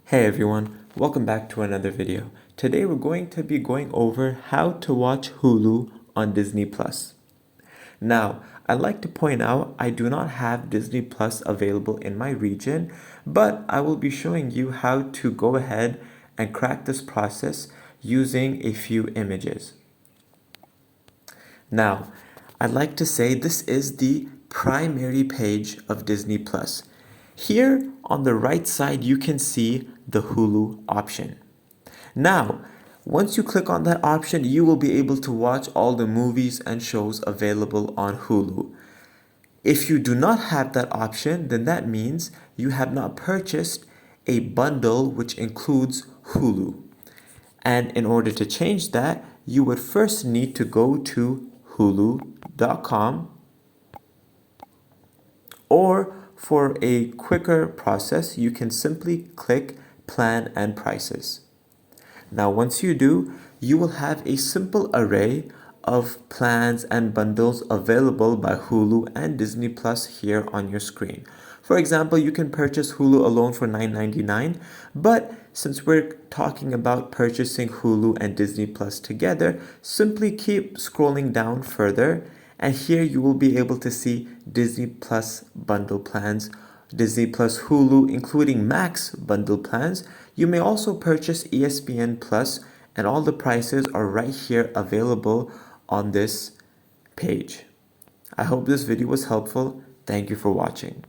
Hey everyone, welcome back to another video. Today we're going to be going over how to watch Hulu on Disney Plus. Now, I'd like to point out I do not have Disney Plus available in my region, but I will be showing you how to go ahead and crack this process using a few images. Now, I'd like to say this is the primary page of Disney Plus. Here on the right side, you can see the Hulu option. Now, once you click on that option, you will be able to watch all the movies and shows available on Hulu. If you do not have that option, then that means you have not purchased a bundle which includes Hulu. And in order to change that, you would first need to go to hulu.com, or for a quicker process, you can simply click Plan and Prices. Now, once you do, you will have a simple array of plans and bundles available by Hulu and Disney Plus here on your screen. For example, you can purchase Hulu alone for $9.99, but since we're talking about purchasing Hulu and Disney Plus together, simply keep scrolling down further, and here you will be able to see Disney Plus bundle plans, Disney Plus Hulu, including Max bundle plans. You may also purchase ESPN Plus, and all the prices are right here available on this page. I hope this video was helpful. Thank you for watching.